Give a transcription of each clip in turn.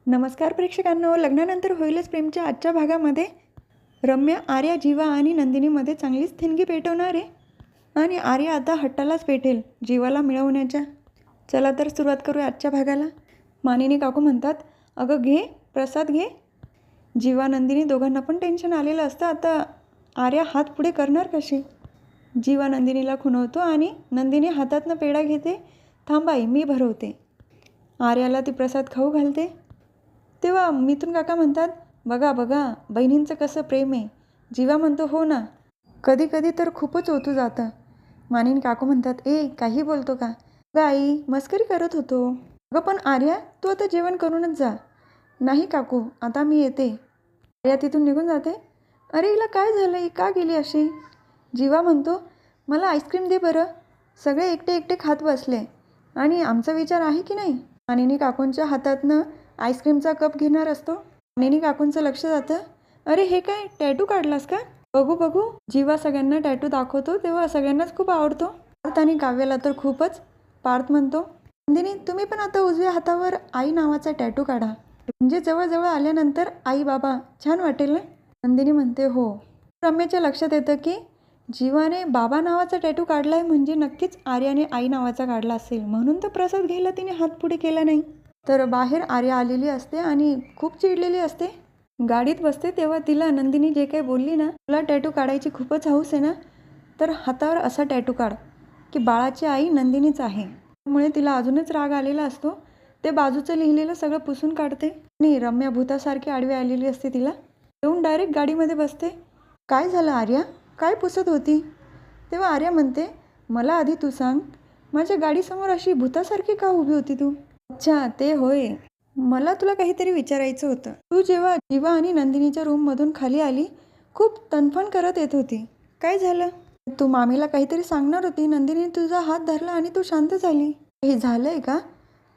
नमस्कार प्रेक्षकांनो, लग्नानंतर होईलच प्रेमच्या आजच्या भागामध्ये रम्या आर्या, जीवा आणि नंदिनीमध्ये चांगलीच थिणगी पेटवणार आहे आणि आर्या आता हट्टालाच पेटेल जीवाला मिळवण्याच्या. चला तर सुरुवात करूया आजच्या भागाला. मानिनी काकू म्हणतात, अगं घे प्रसाद घे. जीवा नंदिनी दोघांना पण टेन्शन आलेलं असतं. आता आर्या हात पुढे करणार कशी. जीवा नंदिनीला खुणवतो आणि नंदिनी हातातनं पेढा घेते. थांबाई मी भरवते. आर्याला ती प्रसाद खाऊ घालते. तेव्हा मिथून काका म्हणतात, बघा बघा बहिणींचं कसं प्रेम आहे. जीवा म्हणतो, हो ना, कधी कधी तर खूपच ओतू जातं. मानिनी काकू म्हणतात, ए काही बोलतो का ग आई, मस्करी करत होतो. अगं पण आर्या तू आता जेवण करूनच जा. नाही काकू आता मी येते. आर्या तिथून निघून जाते. अरे हिला काय झालं, ही का गेली अशी. जीवा म्हणतो, मला आईस्क्रीम दे बरं. सगळे एकटे एकटे खात बसले आणि आमचा विचार आहे की नाही. मानिनी काकूंच्या हातातनं आईस्क्रीमचा कप घेणार असतो. मानिनी काकूंचं लक्ष जातं. अरे हे काय टॅटू काढलास का, बघू बघू. जीवा सगळ्यांना टॅटू दाखवतो. तेव्हा सगळ्यांनाच खूप आवडतो. पार्थ आणि काव्याला तर खूपच. पार्थ म्हणतो, नंदिनी तुम्ही पण आता उजव्या हातावर आई नावाचा टॅटू काढा, म्हणजे जवळजवळ आल्यानंतर आई बाबा छान वाटेल ना. नंदिनी म्हणते हो. रम्याच्या लक्षात येतं की जीवाने बाबा नावाचा टॅटू काढला आहे, म्हणजे नक्कीच आर्याने आई नावाचा काढला असेल, म्हणून तर प्रसाद घ्यायला तिने हात पुढे केला नाही. तर बाहेर आर्या आलेली असते आणि खूप चिडलेली असते. गाडीत बसते तेव्हा तिला नंदिनी जे काही बोलली ना, तुला टॅटू काढायची खूपच हौस आहे ना, तर हातावर असा टॅटू काढ की बाळाची आई नंदिनीच आहे. त्यामुळे तिला अजूनच राग आलेला असतो. ते बाजूचं लिहिलेलं सगळं पुसून काढते आणि रम्या भूतासारखी आडवी आलेली असते. तिला येऊन डायरेक्ट गाडीमध्ये बसते. काय झालं आर्या, काय पुसत होती. तेव्हा आर्या म्हणते, मला आधी तू सांग, माझ्या गाडीसमोर अशी भूतासारखी का उभी होती तू. अच्छा ते होय, मला तुला काहीतरी विचारायचं होतं. तू जेव्हा जीवा आणि नंदिनीच्या रूममधून खाली आली, खूप तणफण करत येत होती. काय झालं. तू मामीला काहीतरी सांगणार होती. नंदिनीने तुझा हात धरला आणि तू शांत झाली. हे झालंय का.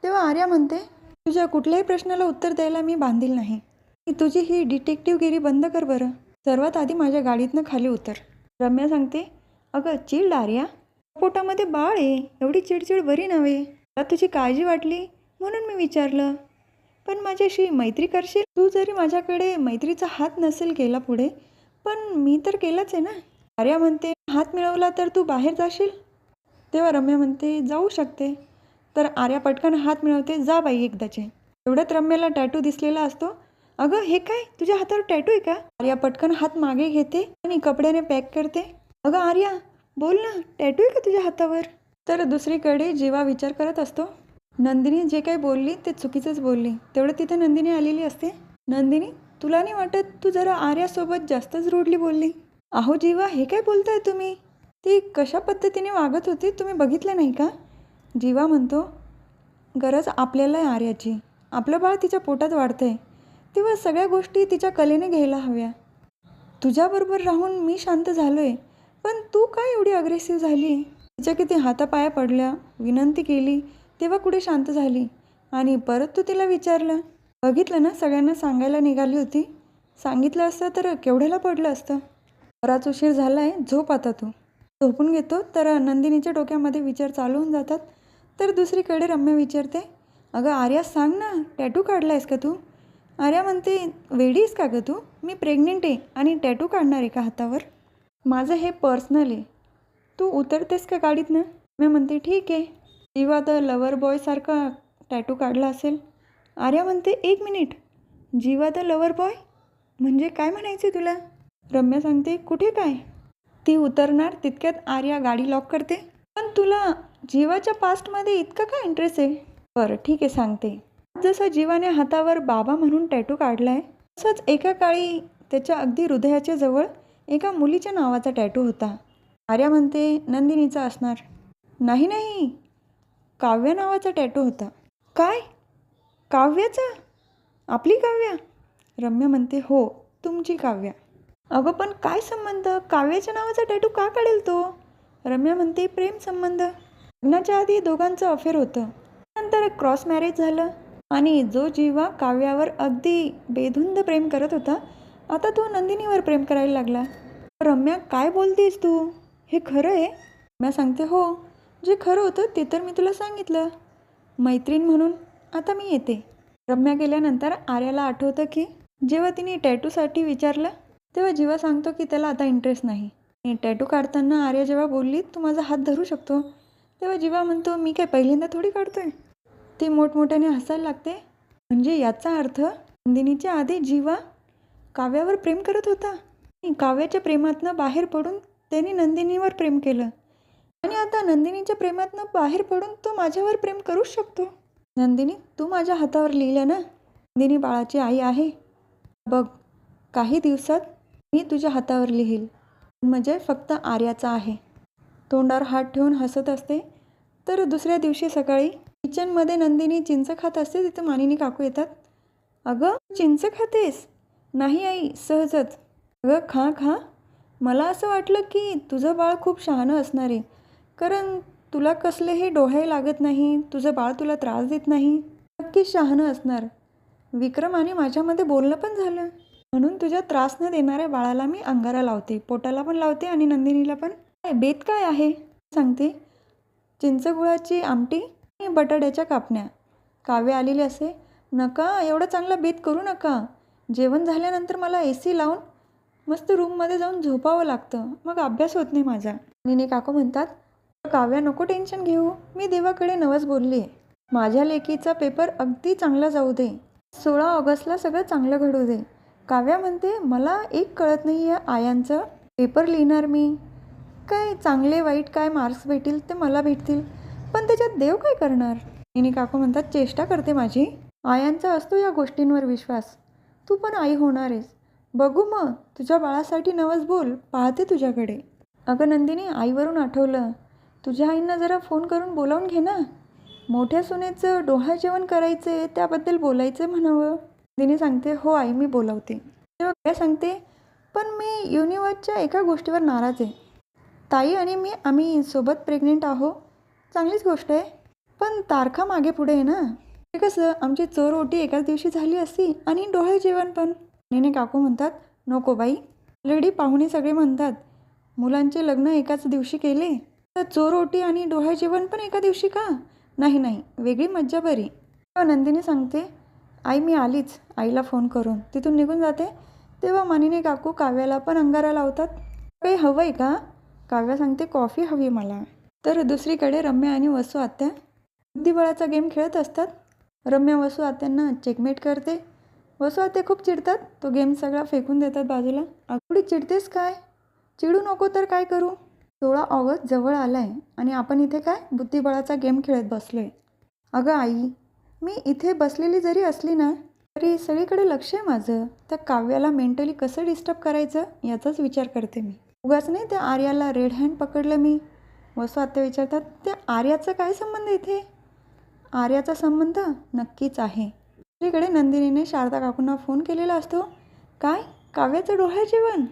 तेव्हा आर्या म्हणते, तुझ्या कुठल्याही प्रश्नाला उत्तर द्यायला मी बांधील नाही. तुझी ही डिटेक्टिव्हगिरी बंद कर बरं. सर्वात आधी माझ्या गाडीतनं खाली उतर. रम्या सांगते, अगं चिड आर्या, पोटामध्ये बाळ आहे, एवढी चिडचिड बरी नव्हे. मला तुझी काळजी वाटली म्हणून मी विचारलं, पण माझ्याशी मैत्री करशील. तू जरी माझ्याकडे मैत्रीचा हात नसेल केला पुढे, पण मी तर केलाच आहे ना. आर्या म्हणते, हात मिळवला तर तू बाहेर जाशील. तेव्हा रम्या म्हणते, जाऊ शकते. तर आर्या पटकन हात मिळवते, जा बाई एकदाचे. एवढ्यात रम्याला टॅटू दिसलेला असतो. अगं हे काय, तुझ्या हातावर टॅटू आहे का. आर्या पटकन हात मागे घेते आणि कपड्याने पॅक करते. अगं आर्या बोल ना, टॅटू आहे का तुझ्या हातावर. तर दुसरीकडे जीवा विचार करत असतो, नंदिनी जे काही बोलली ते चुकीचंच बोलली. तेवढं तिथे नंदिनी आलेली असते. नंदिनी तुला नाही वाटत तू जरा आर्यासोबत जास्तच रूडली बोलली. अहो जीवा हे काय बोलताय तुम्ही, ती कशा पद्धतीने वागत होती तुम्ही बघितलं नाही का. जीवा म्हणतो, गरज आपल्याला आहे आर्याची, आपलं बाळ तिच्या पोटात वाढतंय, तेव्हा सगळ्या गोष्टी तिच्या कलेने घ्यायला हव्या. तुझ्याबरोबर राहून मी शांत झालो आहे, पण तू काय एवढी अग्रेसिव्ह झाली. तिच्या किती हातापाया पडल्या, विनंती केली, तेव्हा कुठे शांत झाली आणि परत तू तिला विचारलं. बघितलं ना, सगळ्यांना सांगायला निघाली होती. सांगितलं असतं तर केवढ्याला पडलं असतं. बराच उशीर झाला आहे, झोप आता तू. झोपून घेतो. तर नंदिनीच्या डोक्यामध्ये विचार चालू होऊन जातात. तर दुसरीकडे रम्या विचारते, अगं आर्या सांग ना, टॅटू काढला आहेस का तू. आर्या म्हणते, वेडी आहेस का गं तू, मी प्रेग्नेंट आहे आणि टॅटू काढणार आहे का हातावर. माझं हे पर्सनल आहे, तू उतरतेस का गाडीतनं. मी म्हणते ठीक आहे. जीवा तर लवर बॉयसारखा टॅटू काढला असेल. आर्या म्हणते, एक मिनिट, जीवा तर लवर बॉय म्हणजे काय म्हणायचे तुला. रम्या सांगते, कुठे काय. ती उतरणार तितक्यात आर्या गाडी लॉक करते. पण तुला जीवाच्या पास्टमध्ये इतका काय इंटरेस्ट आहे. बरं ठीक आहे सांगते. जसं जीवाने हातावर बाबा म्हणून टॅटू काढला आहे, तसंच एका काळी त्याच्या अगदी हृदयाच्या जवळ एका मुलीच्या नावाचा टॅटू होता. आर्या म्हणते, नंदिनीचा असणार. नाही नाही, काव्या नावाचा टॅटू होता. काय, काव्याचा, आपली काव्या. रम्या म्हणते, हो तुमची काव्या. अगं पण काय संबंध, काव्याच्या नावाचा टॅटू का काढेल तो. रम्या म्हणते, प्रेम संबंध. लग्नाच्या आधी दोघांचं अफेअर होतं, नंतर क्रॉस मॅरेज झालं आणि जो जीवा काव्यावर अगदी बेधुंद प्रेम करत होता, आता तो नंदिनीवर प्रेम करायला लागला. रम्या काय बोलतेस तू, हे खरं आहे. रम्या सांगते, हो जे खरं होतं ते तर मी तुला सांगितलं. मैत्रीण म्हणून आता मी येते. रम्या गेल्यानंतर आर्याला आठवतं की जेव्हा तिने टॅटूसाठी विचारलं तेव्हा जीवा सांगतो की त्याला आता इंटरेस्ट नाही. आणि टॅटू काढताना आर्या जेव्हा बोलली तू माझा हात धरू शकतो, तेव्हा जीवा म्हणतो मी काय पहिल्यांदा थोडी काढतोय. ती मोठमोठ्याने हसायला लागते. म्हणजे याचा अर्थ नंदिनीच्या आधी जीवा काव्यावर प्रेम करत होता आणि काव्याच्या प्रेमातनं बाहेर पडून त्याने नंदिनीवर प्रेम केलं आणि आता नंदिनीच्या प्रेमातनं बाहेर पडून तो माझ्यावर प्रेम करूच शकतो. नंदिनी, तू माझ्या हातावर लिहिलं ना, नंदिनी बाळाची आई आहे. बघ, काही दिवसात मी तुझ्या हातावर लिहील. म्हणजे फक्त आर्याचा आहे. तोंडावर हात ठेवून हसत असते. तर दुसऱ्या दिवशी सकाळी किचनमध्ये नंदिनी चिंच खात असते. तिथं मानिनी काकू येतात. अगं, चिंच खातेस? नाही आई, सहजच. अगं खा खा. मला असं वाटलं की तुझं बाळ खूप शहाणं असणार आहे, कारण तुला कसले हे डोहाळे लागत नाही, तुझं बाळ तुला त्रास देत नाही. नक्कीच शहाणं असणार. विक्रम आणि माझ्यामध्ये बोलणं पण झालं, म्हणून तुझ्या त्रास न देणाऱ्या बाळाला मी अंगारा लावते, पोटाला पण लावते आणि नंदिनीला पण. काय बेत काय आहे सांगते. चिंचगुळाची आमटी आणि बटाट्याच्या कापण्या. काव्य आलेली असे. नका, एवढा चांगला बेत करू नका. जेवण झाल्यानंतर मला AC लावून मस्त रूममध्ये जाऊन झोपावं लागतं, मग अभ्यास होत नाही माझा. निने काकू म्हणतात, काव्या नको टेन्शन घेऊ, मी देवाकडे नवस बोलली आहे. माझ्या लेकीचा पेपर अगदी चांगला जाऊ दे. 16 ऑगस्टला सगळं चांगलं घडू दे. काव्या म्हणते मला एक कळत नाही या आयांचं. पेपर लिहिणार मी, काय चांगले वाईट काय मार्क्स भेटतील ते मला भेटतील, पण त्याच्यात देव काय करणार. निने काकू म्हणतात, चेष्टा करते माझी. आयांचा असतो या गोष्टींवर विश्वास. तू पण आई होणार आहेस. बघू मग, तुझ्या बाळासाठी नवस बोल, पाहते तुझ्याकडे. अगं नंदिनी, आईवरून आठवलं, तुझ्या आईंना जरा फोन करून बोलावून घे ना. मोठ्या सुनेचं डोहाळे जेवण करायचं आहे, त्याबद्दल बोलायचं म्हणावं. नंदिनी सांगते, हो आई, मी बोलावते. तेव्हा काय सांगते, पण मी युनिवर्सच्या एका गोष्टीवर नाराज आहे. ताई आणि मी आम्ही सोबत प्रेग्नेंट आहो, चांगलीच गोष्ट आहे, पण तारखा मागे पुढे आहे ना. ते कसं आमची चोर ओटी एकाच दिवशी झाली असती आणि डोहाळे जेवण पण. निने काकू म्हणतात, नको बाई, ऑलरेडी पाहुणे सगळे म्हणतात मुलांचे लग्न एकाच दिवशी केले, तर चोर ओटी आणि डोहाळे जेवण पण एका दिवशी का. नाही नाही, वेगळी मज्जा बरी. तेव्हा नंदिनी सांगते, आई मी आलीच. आईला फोन करून तिथून निघून जाते. तेव्हा मानिनी काकू काव्याला पण अंगारा लावतात. काही हवं आहे का. काव्या सांगते, कॉफी हवी मला. तर दुसरीकडे रम्या आणि वसू आत्या बुद्धिबळाचा गेम खेळत असतात. रम्या वसू आत्यांना चेकमेट करते. वसू आत्या खूप चिडतात, तो गेम सगळा फेकून देतात बाजूला. अगदी चिडतेस काय, चिडू नको तर काय करू. 16 ऑगस्ट जवळ आला आहे आणि आपण इथे काय बुद्धिबळाचा गेम खेळत बसलो आहे. अगं आई, मी इथे बसलेली जरी असली ना, तरी सगळीकडे लक्ष आहे माझं. त्या काव्याला मेंटली कसं डिस्टर्ब करायचं याचाच विचार करते मी. उगाच नाही त्या आर्याला रेड हँड पकडलं मी. वसू आत्या विचारतात, त्या आर्याचा काय संबंध इथे. आर्याचा संबंध नक्कीच आहे. दुसरीकडे नंदिनीने शारदा काकूंना फोन केलेला असतो. काय, काव्याचं डोहाळे जेवण.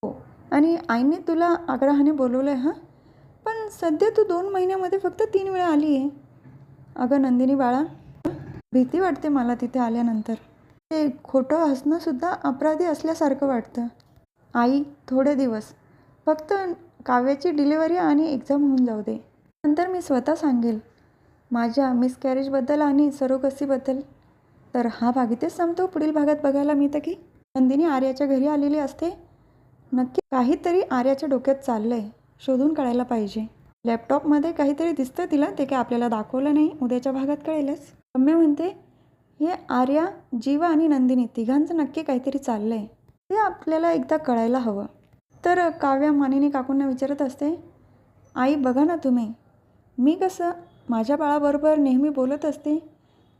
हो, आणि आईने तुला आग्रहाने बोलवलं आहे. हां, पण सध्या तू 2 महिन्यामध्ये फक्त 3 वेळा आली आहे. अगं नंदिनी बाळा, भीती वाटते मला तिथे आल्यानंतर. ते खोटं हसणंसुद्धा अपराधी असल्यासारखं वाटतं. आई, थोडे दिवस फक्त काव्याची डिलिव्हरी आणि एक्झाम होऊन जाऊ दे, नंतर मी स्वतः सांगेल माझ्या मिसकॅरेजबद्दल आणि सरोगसीबद्दल. तर हा भाग इथेच संपतो. पुढील भागात बघायला मिळतं की नंदिनी आर्याच्या घरी आलेली असते. नक्की काहीतरी आर्याच्या डोक्यात चाललं आहे, शोधून काढायला पाहिजे. लॅपटॉपमध्ये काहीतरी दिसतं तिला, ते काय आपल्याला दाखवलं नाही, उद्याच्या भागात कळेलच. रम्या म्हणते, हे आर्या, जीवा आणि नंदिनी तिघांचं नक्की काहीतरी चाललं आहे, ते आपल्याला एकदा कळायला हवं. तर काव्या मानिनी काकूंना विचारत असते, आई बघा ना तुम्ही, मी कसं माझ्या बाळाबरोबर नेहमी बोलत असते,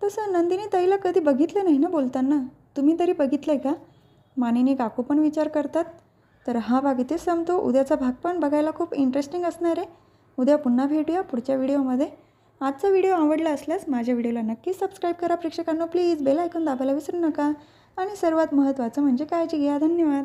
तसं नंदिनी ताईला कधी बघितलं नाही ना बोलताना. तुम्ही तरी बघितलं आहे का. मानिनी काकू पण विचार करतात. तर हा भाग इथेच संपतो. उद्याचा भाग पण बघायला खूप इंटरेस्टिंग असणार आहे. उद्या पुन्हा भेटूया पुढच्या व्हिडिओमध्ये. आजचा व्हिडिओ आवडला असल्यास माझ्या व्हिडिओला नक्की सबस्क्राईब करा. प्रेक्षकांनो प्लीज बेल आयकॉन दाबायला विसरू नका. आणि सर्वात महत्त्वाचं म्हणजे काळजी घ्या. धन्यवाद.